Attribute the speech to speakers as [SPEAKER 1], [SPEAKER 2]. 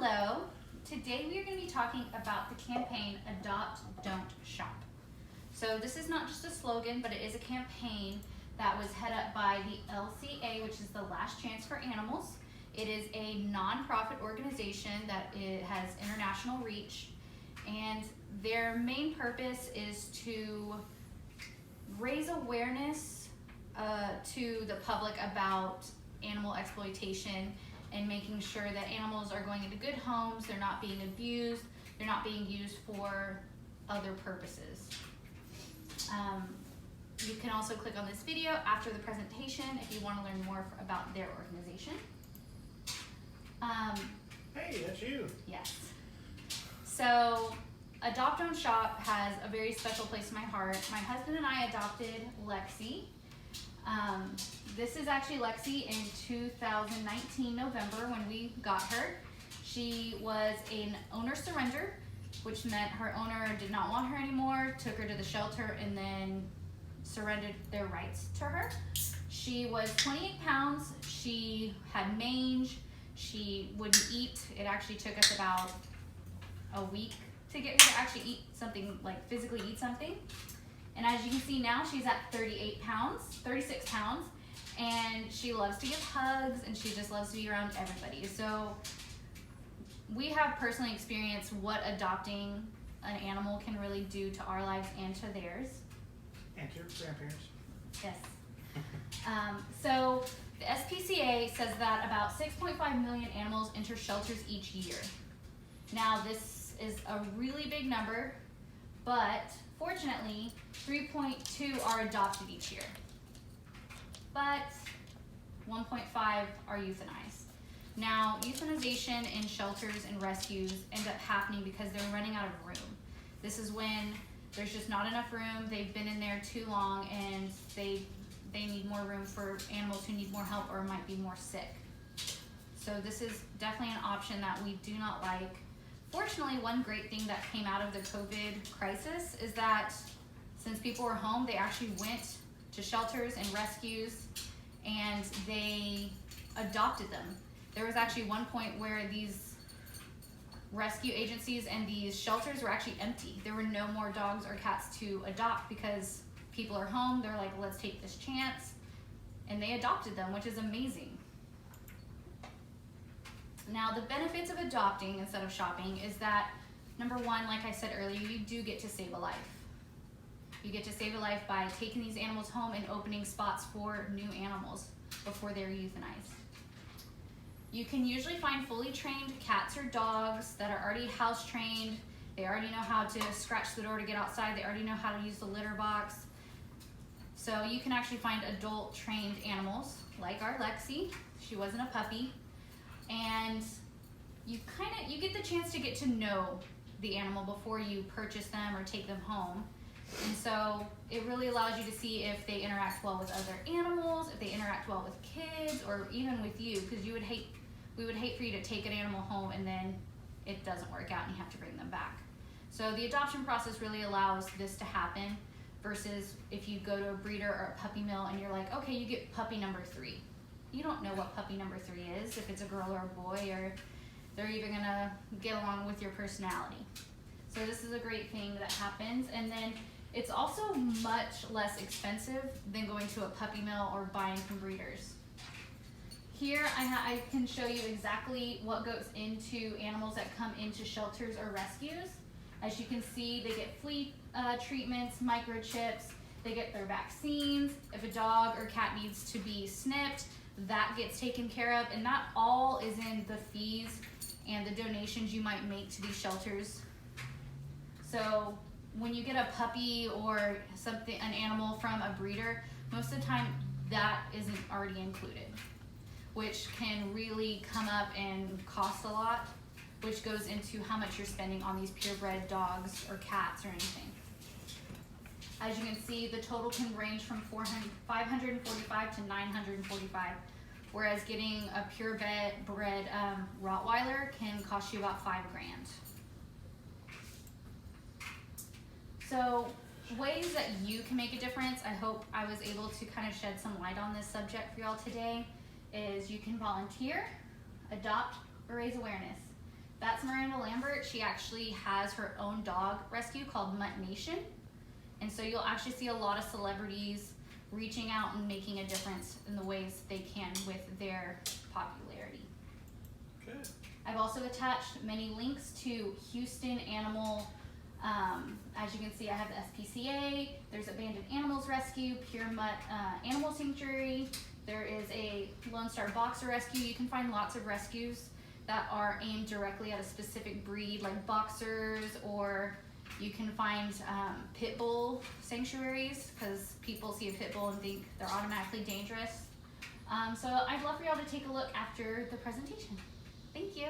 [SPEAKER 1] Hello. Today we are going to be talking about the campaign Adopt, Don't Shop. So this is not just a slogan, but it is a campaign that was head up by the LCA, which is the Last Chance for Animals. It is a non-profit organization that has international reach, and their main purpose is to raise awareness to the public about animal exploitation and making sure that animals are going into good homes, they're not being abused, they're not being used for other purposes. You can also click on this video after the presentation if you want to learn more about their organization.
[SPEAKER 2] Hey, that's you.
[SPEAKER 1] Yes. So Adopt Don't Shop has a very special place in my heart. My husband and I adopted Lexi. This is actually Lexi in 2019 November when we got her. She was an owner surrender, which meant her owner did not want her anymore, took her to the shelter, and then surrendered their rights to her. She was 28 pounds. She had mange. She wouldn't eat. It actually took us about a week to get her to actually eat something, like physically eat something. And as you can see now, she's at 36 pounds, and she loves to give hugs, and she just loves to be around everybody. So we have personally experienced what adopting an animal can really do to our lives and to theirs.
[SPEAKER 2] And to your grandparents.
[SPEAKER 1] Yes. So the SPCA says that about 6.5 million animals enter shelters each year. Now this is a really big number, but fortunately 3.2 are adopted each year, but 1.5 are euthanized. Now, euthanization in shelters and rescues end up happening because they're running out of room. This is when there's just not enough room, they've been in there too long, and they need more room for animals who need more help or might be more sick. So this is definitely an option that we do not like. Fortunately, one great thing that came out of the COVID crisis is that since people were home, they actually went to shelters and rescues and they adopted them. There was actually one point where these rescue agencies and these shelters were actually empty. There were no more dogs or cats to adopt because people are home. They're like, let's take this chance. And they adopted them, which is amazing. Now, the benefits of adopting instead of shopping is that, number one, like I said earlier, you do get to save a life. You get to save a life by taking these animals home and opening spots for new animals before they're euthanized. You can usually find fully trained cats or dogs that are already house trained. They already know how to scratch the door to get outside. They already know how to use the litter box. So you can actually find adult trained animals like our Lexi. She wasn't a puppy. And you get the chance to get to know the animal before you purchase them or take them home. And so it really allows you to see if they interact well with other animals, if they interact well with kids, or even with you, because we would hate for you to take an animal home and then it doesn't work out and you have to bring them back. So the adoption process really allows this to happen versus if you go to a breeder or a puppy mill and you're like, okay, you get puppy number 3. You don't know what puppy number 3 is, if it's a girl or a boy, or they're even gonna get along with your personality. So this is a great thing that happens. And then it's also much less expensive than going to a puppy mill or buying from breeders. Here I can show you exactly what goes into animals that come into shelters or rescues. As you can see, they get flea treatments, microchips, they get their vaccines. If a dog or cat needs to be snipped, that gets taken care of, and that all is in the fees and the donations you might make to these shelters. So when you get a puppy or an animal from a breeder, most of the time that isn't already included, which can really come up and cost a lot, which goes into how much you're spending on these purebred dogs or cats or anything. As you can see, the total can range from $545 to $945, whereas getting a purebred Rottweiler can cost you about $5,000. So ways that you can make a difference, I hope I was able to kind of shed some light on this subject for y'all today, is you can volunteer, adopt, or raise awareness. That's Miranda Lambert. She actually has her own dog rescue called Mutt Nation. And so you'll actually see a lot of celebrities reaching out and making a difference in the ways they can with their popularity.
[SPEAKER 3] Good.
[SPEAKER 1] I've also attached many links to Houston Animal. As you can see, I have the SPCA, there's Abandoned Animals Rescue, Pure Mutt Animal Sanctuary, there is a Lone Star Boxer Rescue. You can find lots of rescues that are aimed directly at a specific breed, like boxers, or you can find pit bull sanctuaries, because people see a pit bull and think they're automatically dangerous. So I'd love for y'all to take a look after the presentation. Thank you.